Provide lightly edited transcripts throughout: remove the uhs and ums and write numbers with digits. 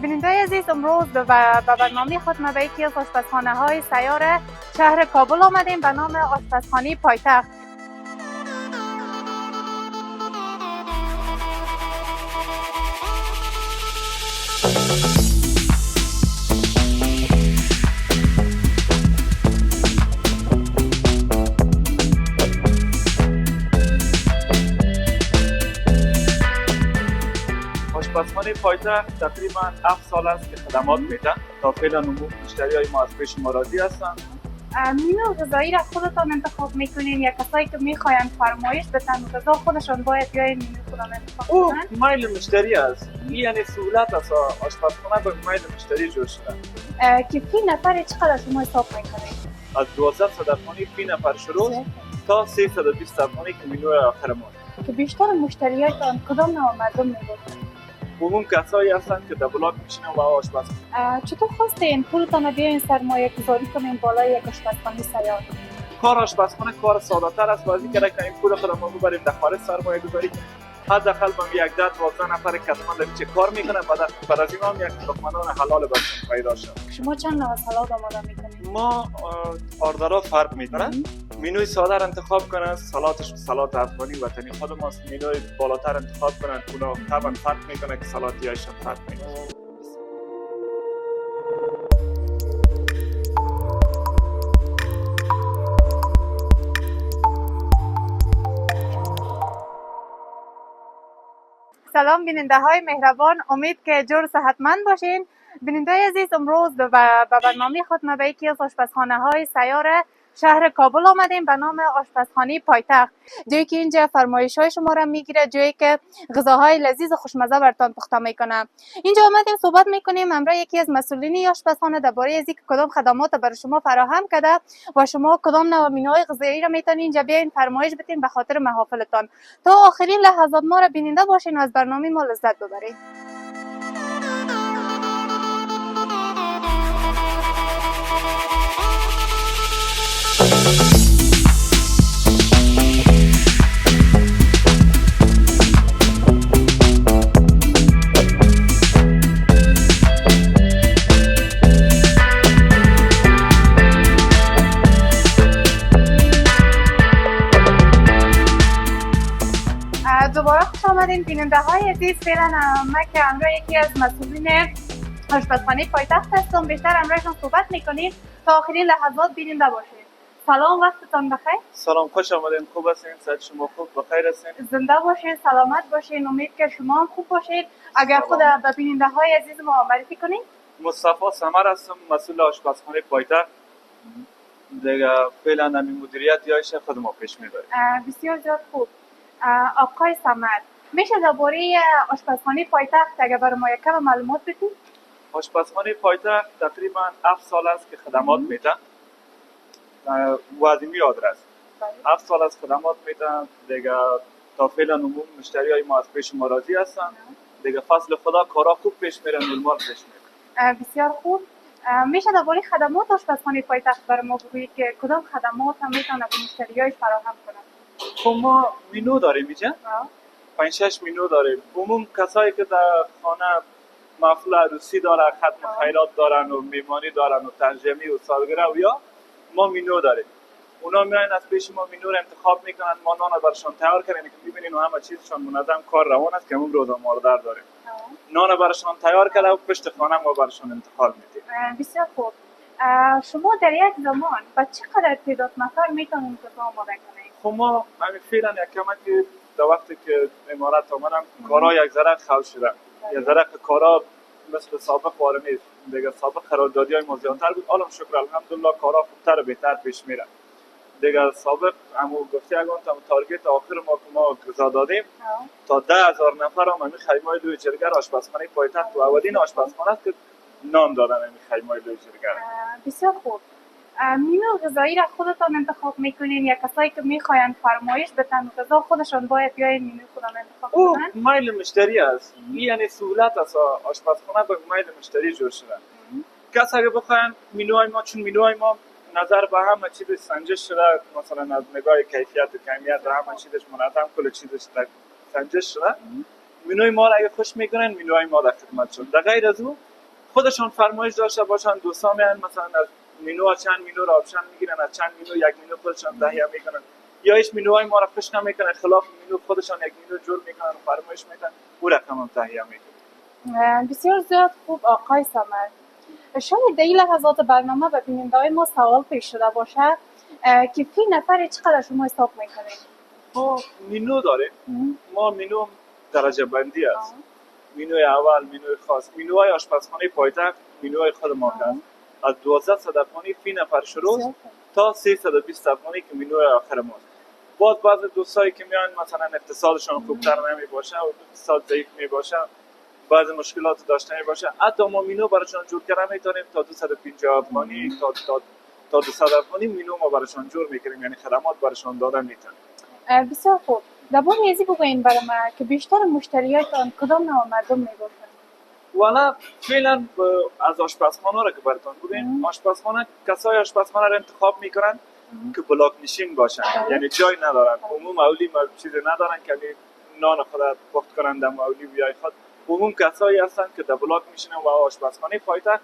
بینندگان عزیز، امروز به برنامه خود به یکی از آشپزخانه‌های سیار شهر کابل آمدیم به نام آشپزخانه پایتخت. آشپزخانه پایتخت تقریبا 7 سال است که خدمات میده. تا فعلا عموم مشتریای ما از پیش ما راضی هستند. مینو غذایی را خودتان انتخاب میکنین یا کسایی که میخواین فرمایش بدن غذا خودشان باید بیاین مینو خودشان انتخاب او کنن؟ میل مشتری است. یعنی سهولت است. آشپزخانه به میل مشتری جور شده. که فی نفر چقدر شما حساب میکنین؟ از 1200 افغانی فی نفر شروع تا 320 افغانی که مینو آخر ما. که بیشتر مشتریایتان کدام نوع مردم میباشند؟ عموم کسایی هستند که در بلاک میشینن و آشپزخانه. چطور خواستین پولتان رو بیاین سرمایه گذاری کنین بالای یک آشپزخانه سیار؟ کار آشپزخانه کار ساده تر است و از اینکه این پول خود ما ببریم در خارج سرمایه گذاری کنیم. حداقل با یک 10-12 نفر که حتما در چه کار میکنن بعد از این هم یک لقمه‌نان حلال برشون پیدا شد. شما چند نوع سالاد آماده میکنید؟ ما آردرها فرق میکنن. مینوی ساده را انتخاب کنن، سالات افغانی وطنی خود ماست. مینوی بالاتر انتخاب کنن، اونا طبعا فرق میکنه که سالاتیاشون فرق میکنه. سلام بیننده های مهربان، امید که جور صحتمند باشین. بیننده عزیز، امروز به برنامه خود ما به یکی از آشپزخانه های سیار شهر کابل آمدیم به نام آشپزخانه پایتخت، جایی که اینجا فرمایش های شما را میگیره، جایی که غذاهای لذیذ و خوشمزه براتون پخته میکنه. اینجا آمدیم صحبت میکنیم همراه یکی از مسئولین آشپزخانه درباره از اینکه کدام خدمات برای شما فراهم کرده و شما کدام نوع مینوهای غذایی را میتونین اینجا بیاین فرمایش بدین به خاطر محافلتان. تا آخرین لحظات ما را بیننده باشین و از برنامه ما لذت ببرید. دوباره خوش آمدین بیننده های عزیز. فعلا ما که همراه یکی از مسئولین آشپزخانه پایتخت هستم، بیشتر همراهشان صحبت میکنیم تا آخرین لحظات بیننده باشید. سلام، وقتتان بخیر. سلام، خوش آمدین. خوب هستین؟ صحت شما خوب؟ بخیر هستین؟ زنده باشین، سلامت باشین. امید که شما هم خوب باشید. اگر خود به بیننده های عزیز ما معرفی کنین. مصطفی سمر هستم، مسئول آشپزخانه پایتخت. دیگه فعلا همین مدیریت یایش خود ما پیش میبریم. بسیار زیاد خوب. آقای سمر، میشه درباره آشپزخانه پایتخت اگر برای ما یکم معلومات بدید؟ آشپزخانه پایتخت تقریبا 7 سال است که خدمات میده. وادیمی آدرس 7 سال از خدمات میدن. دیگه تا فعلا عموم مشتریای ما از پیش ما راضی هستن. دیگه فضل خدا کارا خوب پیش میره، نورمال پیش میره. بسیار خوب. میشه درباره خدمات آشپزخانه پایتخت برای ما بگویید که کدام خدمات هم میتونه به مشتریای فراهم کنه؟ خب ما مینو داریم اینجا. 5-6 مینو داریم. عموم کسایی که در خانه محفل عروسی دارن، ختم خیرات دارن و میمانی دارن و تنظیمی و سالگرد و یا ما مینو داریم. اونا میاین از پیش ما مینو رو انتخاب میکنن، ما نان برشون تیار کردیم که میبینین و همه چیزشون منظم کار روان است که همون روز ماردر داریم. نان برشون تیار کرده و پشت خانه ما برشون انتقال میدیم. بسیار خوب. شما در یک زمان با چقدر تعداد نفر میتونید غذا آماده کنید؟ خب ما همین فعلا یک کمکی در وقتی که امارات آمدم کارا یک ذره خل شده. یک ذره کارا مثل سابق واره نیست. دیگه سابق قراردادیای ما زیادتر بود. الان شکر الحمدلله کارا خوبتر و بهتر پیش میره. دیگه سابق همو گفته اگه اون تارگت آخر ما غذا دادیم تا 10,000 نفر هم همین خیمه‌های دوی جرگر آشپزخانه پایتخت و اولین آشپزخانه است که نام دادن همین خیمه‌های دوی جرگر. بسیار خوب. مینو غذایی را خودتان انتخاب میکنین یا کسایی که میخواین فرمایش بدن غذا خودشان باید بیاین مینو خودشان انتخاب کنن؟ میل مشتری است. یعنی سهولت است. آشپزخانه به میل مشتری جور شده. کسی اگه بخواین مینوهای ما، چون مینوهای ما نظر به همه چیز سنجش شده، مثلا از نگاه کیفیت و کمیت و همه چیزش منظم، کل چیزش سنجش شده. مینوی ما را اگه خوش میکنن مینوهای ما در خدمت شد. در غیر از او خودشان فرمایش داشته باشن، دوستان میان مثلا از منو چند منو را آپشن میگیرن، از چند منو یک منو خودشان تهیه میکنن، یا هیچ منوهای ما را خوش نمیکنن، خلاف منو خودشان یک منو جور میکنن و فرمایش میکنن، او رقم هم تهیه میکنن. بسیار زیاد خوب آقای سامر. شاید در این لحظات برنامه به بیننده‌های ما سوال پیش شده باشه که فی نفر چقدر شما حساب میکنید؟ ما منو داریم، ما منو درجه بندی است. منوی اول، منوی خاص، منوهای آشپزخانه پایتخت، منوهای خود ما هست. از 1200 افغانی فی نفر شروع تا 320 افغانی که منوی آخر ماست. بعض دوستایی که میان مثلا اقتصادشان خوبتر نمی باشه و اقتصاد ضعیف می باشه، بعض مشکلات داشته می باشه، حتی ما منو براشون جور کردن میتونیم تا 250 افغانی تا 200 افغانی منو ما براشون جور میکنیم، یعنی خدمات براشون دادن میتونیم. بسیار خوب. درباره ازی بگوین برای ما که بیشتر مشتریاتان کدام نوع مردم میباشند؟ والا فعلا از آشپزخانه را که براتون بگیم، آشپزخانه کسای آشپزخانه را انتخاب میکنن که بلاک نشین باشن، یعنی جای ندارن، عموم اولی چیزی ندارن که نان خود پخت کنن در اولی بیای خود. عموم کسایی هستن که در بلاک میشینن و آشپزخانه پایتخت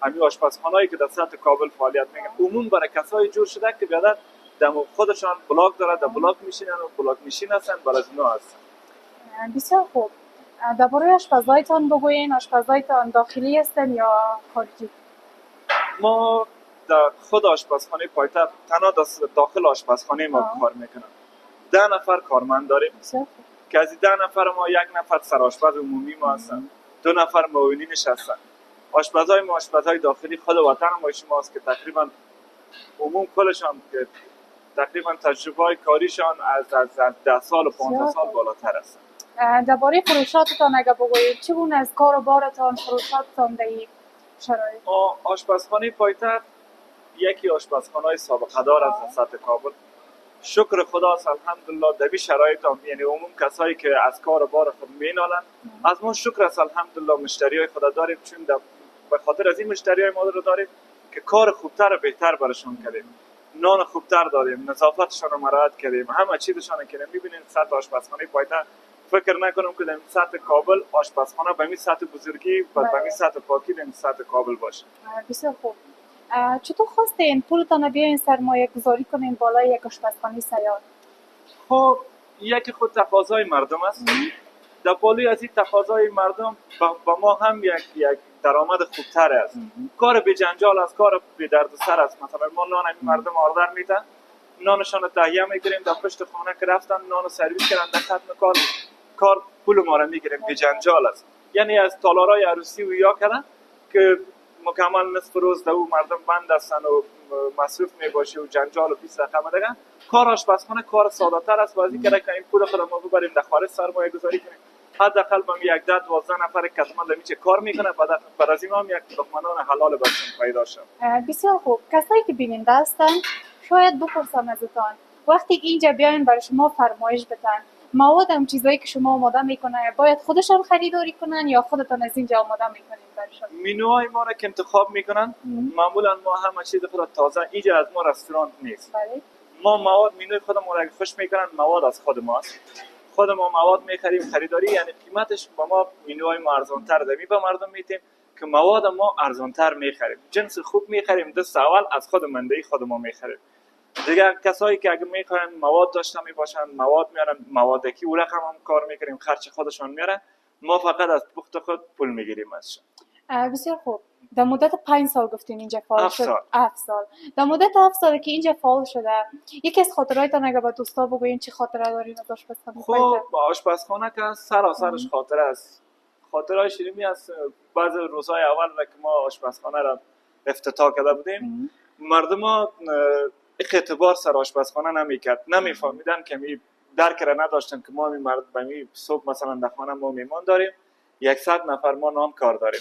همین آشپزخانه‌ای که در سطح کابل فعالیت میکنن، عموم برای کسایی جور شده که بیادر در خودشان بلاک داره، در بلاک میشینن و بلاک نشین هستن، برای از اونا هستن. بسیار خوب. درباره آشپزهایتان بگوین، آشپزهایتان داخلی هستن یا خارجی؟ ما در خود آشپزخانه پایتخت تنها داخل آشپزخانه ما کار میکنم. 10 نفر کارمند داریم که از 10 نفر ما 1 نفر سرآشپز عمومی ما هستن، 2 نفر معاونینش هستن. آشپزهای ما آشپزهای داخلی خود وطن ما شماست که تقریبا عموم کلشان که تقریبا تجربه کاریشان از 10 سال و 15 سال بالاتر است. درباره فروشاتتان اگه بگویید چگونه از کار و بارتان فروشاتتان در این شرایط؟ آشپزخانه پایتخت یکی آشپزخانه‌های سابقه دار از سطح کابل. شکر خدا الحمدلله در این شرایط هم، یعنی عموم کسایی که از کار و بار خود مینالن، از ما شکر است الحمدلله مشتریای خدا داریم، چون به خاطر از این مشتریای ما رو داریم که کار خوبتر و بهتر براشون کردیم، نان خوبتر دادیم، نظافتشون رو مراعات کردیم، همه چیزشون رو کردیم. می‌بینید سطح آشپزخانه پایتخت، فکر نکنم که در سطح کابل آشپزخانه به این سطح بزرگی و به این سطح پاکی در سطح کابل باشه. بسیار خوب. چطور خواستین پولتان بیاین سرمایه گذاری کنین بالای یک آشپزخانه سیار؟ خب یکی خود تقاضای مردم است. در بالای از این تقاضای مردم با ما هم یک درآمد خوبتر است. کار به جنجال است، کار به دردسر است. مثلا ما نان مردم آردر میدن، نانشان رو تهیه میکنیم، در پشت خانه که رفتن نان سرویس کردن، در ختم کار پول ما رو میگیریم، به جنجال است. یعنی از تالارای عروسی و یا کردن که مکمل نصف روز در او مردم بند هستن و مصروف میباشه و جنجال و پیس رقم دیگه. کار آشپزخانه کار ساده تر است. بازی کرده که این پول خود ما ببریم در خارج سرمایه گذاری کنیم. حداقل ما یک 10-12 نفر کتمان در میچه کار میکنه، بعد از این هم یک لقمه حلال برشون پیدا شد. بسیار خوب. کسایی که بیننده هستن شاید بپرسم ازتان، وقتی که اینجا بیاین برای شما فرمایش بدن، مواد هم چیزایی که شما آماده میکنن باید خودشان خریداری کنن یا خودتان از اینجا آماده میکنین برشان؟ منوهای ما را که انتخاب میکنن، معمولا ما همه چیز خود تازه، اینجا از ما رستوران نیست. ما مواد منوی خود ما را خوش میکنن، مواد از خود ماست. خود ما مواد میخریم خریداری، یعنی قیمتش با ما منوهای ما ارزان‌تر دمی به مردم میتیم که مواد ما ارزان‌تر میخریم، جنس خوب میخریم، دست اول از خود منده خود ما میخریم. دیگه کسایی که اگه میخوان مواد داشته میباشن، مواد میارن، موادکی او رقم هم کار میکنیم، خرچ خودشون میارن، ما فقط از پخت خود پول میگیریم ازشون. بسیار خوب. در مدت 5 سال گفتین اینجا فعال شد. 7 سال. در مدت 7 سال که اینجا فعال شده، یکی از خاطراتتان اگه با دوستا بگوین چه خاطره دارین از آشپزخانه؟ خب با آشپزخانه که سراسرش خاطره است. خاطرهای شیرینی است. بعض روزهای اول که ما آشپزخانه را افتتاح کرده بودیم، مردم ها اعتبار سر آشپزخانه نمیکرد، نمیفهمیدن که می درک را نداشتن که ما می صبح مثلا در خانه ما میمان داریم، 100 نفر ما نان کار داریم،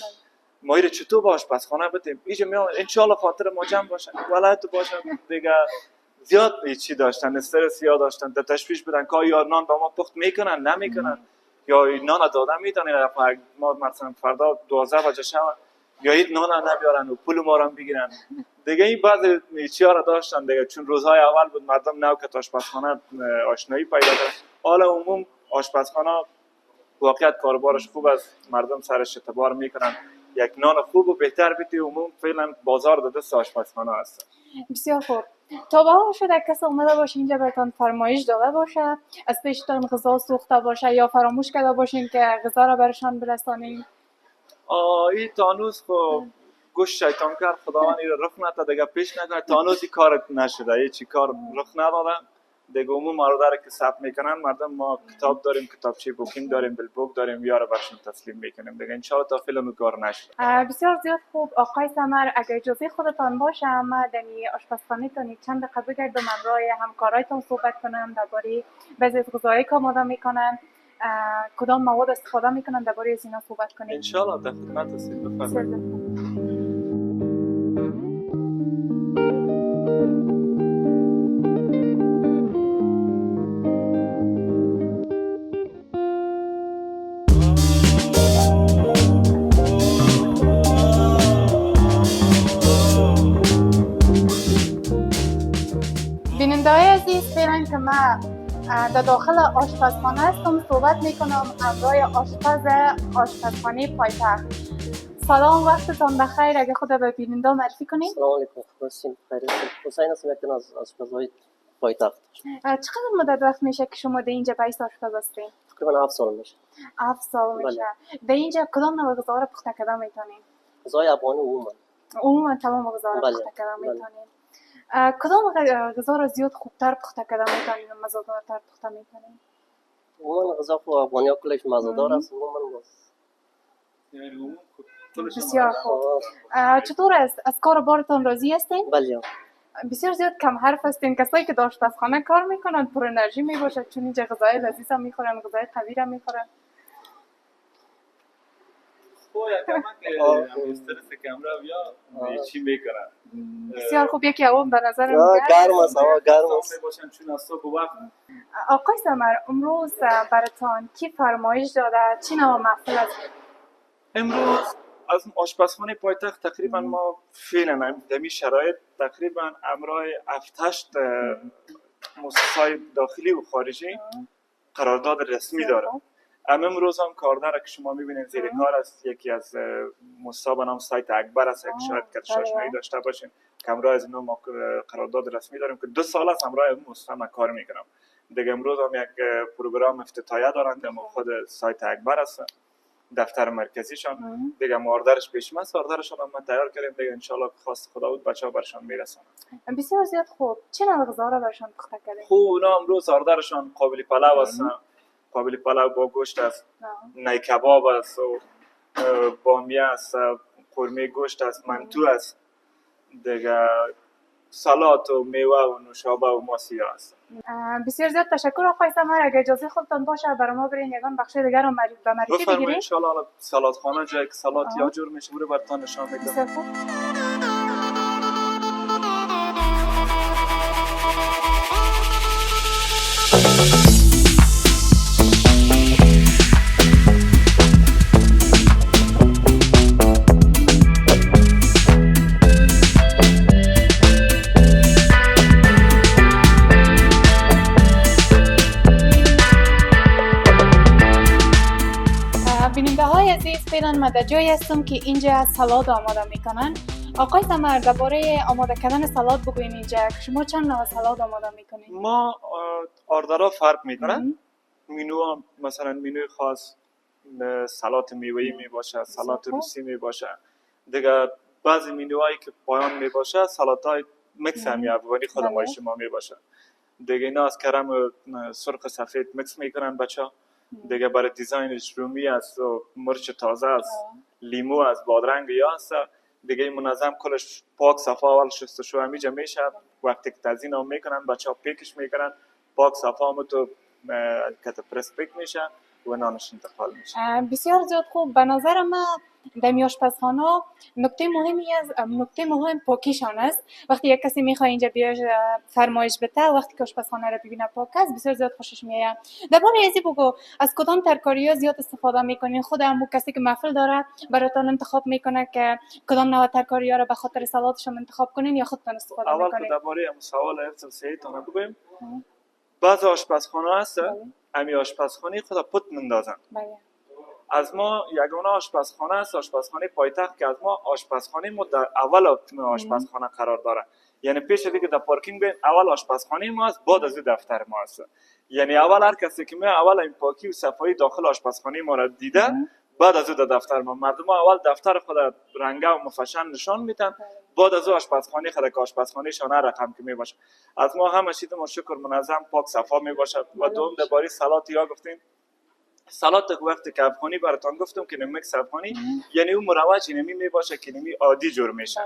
ما رو چطور با آشپزخانه بدیم؟ اینجا میام ان شاء الله خاطر ما جمع باشه، ولایت باشه دیگه. زیاد چی داشتن، استرس زیاد داشتن، تشویش بدن که یا نان با ما پخت میکنن نمیکنن، یا نان دادن میدن ما مثلا فردا 12 بجه شب یا این نان نبیارن و پول ما رو بگیرن دیگه. این بعض چیا را داشتن دیگه، چون روزهای اول بود مردم نو که آشپزخانه آشنایی پیدا کردن. حالا عموم آشپزخانه واقعیت کاربارش خوب است، مردم سرش اعتبار میکنن، یک نان خوب و بهتر بیتی. عموم فعلا بازار در دست آشپزخانه هست. بسیار خوب. تا به حال شده کسی اومده باشه اینجا براتون فرمایش داده باشه از پیشتان غذا سوخته باشه یا فراموش کرده باشین که غذا را برشان برسانین؟ این تانوز خب گوش شیطان کرد، خداوند این رخ نده دیگه پیش نکنه. تانوز این کار نشده، هیچ کار رخ نداده دیگه. عموم مردم که ثبت میکنن مردم، ما کتاب داریم، کتابچه بوکینگ داریم، بلبوک داریم، یارو برشون تسلیم میکنیم دیگه. ان شاء الله تا فعلا کار نشده. بسیار زیاد خوب. آقای سمر اگر اجازه خودتان باشه ما دمی آشپزخانه تان چند دقیقه بگردم همراه همکارایتان صحبت کنم درباره بعضی از غذاهایی که آماده میکنن، کدام مواد استفاده میکنن، درباره از اینا صحبت کنیم. ان شاء الله در خدمت هستید. بفرمایید. بیننده‌های عزیز، فعلا که من در داخل آشپزخانه هستم صحبت میکنم همراه آشپزخانه پایتخت. سلام، وقتتان بخیر. اگه خود به بیننده معرفی کنید. سلام علیکم. خوشین خیر. حسین هستم، یک از آشپزهای پایتخت. چقدر مدت وقت میشه که شما در اینجا بیست آشپز هستین؟ تقریبا 7 سال میشه. 7 سال میشه. در اینجا کدام نوع غذا را پخته کردن میتونین؟ غذای افغانی عموما تمام غذا را پخته کردن میتونین. کدام غذا را زیاد خوبتر پخته کردن میتونین و مزه‌دارتر پخته میتونین؟ عموما غذا خو افغانی ها کلش مزه‌دار است. عموما بسیار خوب. چطور است؟ از کار بارتان راضی هستین؟ بله. بسیار زیاد کم حرف هستین. کسایی که در آشپزخانه کار میکنن پر انرژی میباشد، چون اینجا غذای لذیذ هم میخورن، غذای قوی هم میخورن. استرس کامرا بیا چی میکنن. بسیار خوب. یکی اون به نظر گرم است، هوا گرم است. باشن چون از صبح وقت. آقای سمر، امروز براتان کی فرمایش داده؟ چی نوع محفل است؟ امروز از آشپزخانه پایتخت تقریبا ما فعلا در این شرایط تقریبا همراه 7-8 مؤسسه‌های داخلی و خارجی قرارداد رسمی داره. امروز هم کاردار که شما میبینید زیر کار است، یکی از مؤسسه‌ها به نام سایت اکبر است که شاید که آشنایی داشته باشین. که همراه از اینو ما قرارداد رسمی داریم که 2 سال است همراه این مؤسسه من کار میکنم دیگه. امروز هم یک پروگرام افتتاحیه دارن که خود سایت اکبر است، دفتر مرکزیشان دیگه. ماردرش پیش من ساردرشان هم ما تیار کردیم دیگه. ان شاء الله خواست خدا بود بچه‌ها برشان میرسونن. بسیار زیاد خوب. چه نوع غذا را برشان پخته کردین؟ خوب اونا امروز ساردرشان قابلی پلو است، قابلی پلو با گوشت است، نای کباب است و بامیه است، قورمه گوشت است، منتو است دیگه، سالات و میوه و نوشابه و ماسیا است. بسیار زیاد تشکر آقای سمر. اگه اجازه خودتان باشه برای ما برین یگان بخش دیگر رو به معرفی بگیرید. ان شاء الله سالات خانه جایی که سالات یا جور میشه برو براتون نشان میدم. بسیار خوب. بیننده‌های عزیز، فعلا ما در جایی هستم که اینجا سالاد آماده میکنن. آقای سمر، درباره آماده کردن سالاد بگوین اینجا که شما چند نوع سالاد آماده میکنین؟ ما آردرها فرق میکنن. منو هم مثلا منوی خاص سالات میوه‌ای می باشه، سالات روسی می باشه دیگه. بعضی منوهایی که پایان می باشه سالات‌های میکس هم افغانی خودمای شما می باشه دیگه. اینا از کرم سرخ سفید میکس میکنن بچه‌ها دیگه. برای دیزاینش رومی است و مرچ تازه است، لیمو است، بادرنگ یا است دیگه. منظم کلش پاک صفا اول شستشو همیشه میشه. وقتی که تزیین هم میکنن بچه‌ها پیکش میکنن، پاک صفا هم تو کت پرس پیک میشه و نانش انتقال میشه. بسیار زیاد خوب. به نظر من در آشپزخانه نکته مهم پاکیشان است. وقتی یک کسی میخواد اینجا بیاد فرمایش بده، وقتی که آشپزخانه رو ببینه پاک است بسیار زیاد خوشش میاد. درباره ازی بگو، از کدام ترکاری‌ها زیاد استفاده میکنین؟ خود هم کسی که محفل داره براتون انتخاب میکنه که کدام نوع ترکاری‌ها رو به خاطر سالاتشون انتخاب کنین یا خودتون استفاده میکنین؟ اول درباره هم سوال حفظ صحیحتون بگویم. بعض آشپزخانه هست امی آشپزخانه خدا پت مندازن. بله. از ما یگانه آشپزخانه است، آشپزخانه پایتخت که از ما آشپزخانه ما در اول آشپزخانه قرار داره. یعنی پیش دیگه در پارکینگ بین اول آشپزخانه ما است، بعد از دفتر ما است. یعنی اول هر کسی که اول این پاکی و صفایی داخل آشپزخانه ما را دیده، بعد از او دفتر ما مردم اول دفتر خود رنگه و مفشن نشان میدن، بعد از او آشپزخانه خود که آشپزخانه شانه رقم که می باشه. از ما همه چیز ما شکر منظم پاک صفا می باشه. و دوم درباره سالات یا گفتیم سالات وقتی که افغانی براتون گفتم که نمیک افغانی یعنی اون مروج نمی می باشه که نمی عادی جور میشه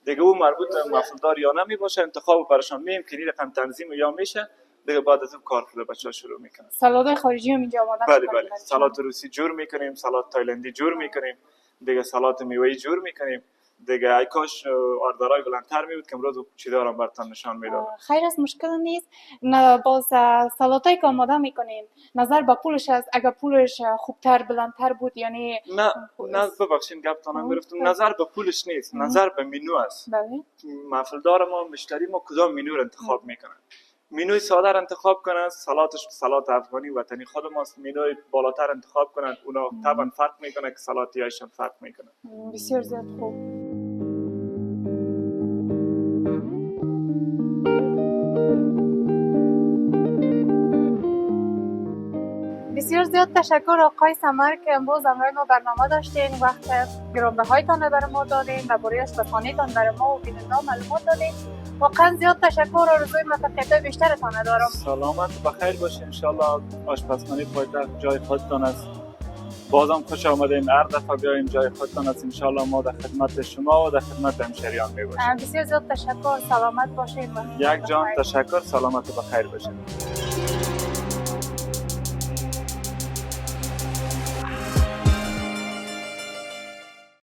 دیگه، اون مربوط به مفعولدار یا نمی باشه، انتخاب برشان میم که رقم تنظیم یا میشه دیگه، بعد از اون کار خود بچه‌ها شروع میکنن. سالاد خارجی هم اینجا آماده بله بله، سالات روسی جور میکنیم، سالات تایلندی جور میکنیم، دیگه سالات میوه‌ای جور میکنیم دیگه. ای کاش آردارای بلندتر میبود که امروز چیزا رو براتون نشان میدادم. خیر است، مشکل نیست. نه باز سالاتایی که آماده میکنین نظر به پولش است، اگر پولش خوبتر بلندتر بود یعنی نه ببخشید گپتون گرفتم، نظر به پولش نیست، نظر به منو است. بله محفلدار ما مشتری ما کدام منو رو انتخاب میکنن. منوی ساده رو انتخاب کنن، سالات افغانی وطنی خود ماست. منوی بالاتر انتخاب کنن، اونا طبعا فرق میکنه که سالاتیاشون فرق میکنه. بسیار زیاد خوب. بسیار زیاد تشکر آقای سمر که امروز همراه ما برنامه داشتین، وقت گرانبهایتان برای ما دادین و برای آشپزخانه‌تان برای ما و بیننده معلومات دادین. واقعا زیاد تشکر، آرزوی موفقیت‌های بیشترتان دارم. سلامت و بخیر باشین ان شاء الله. آشپزخانه پایتخت جای خودتان است. بازم خوش آمدین، هر دفعه بیاین جای خودتان است. ان شاء الله ما در خدمت شما و در خدمت همشهریان میباشیم. بسیار زیاد تشکر، سلامت باشین. یک جان تشکر، سلامت و بخیر باشین.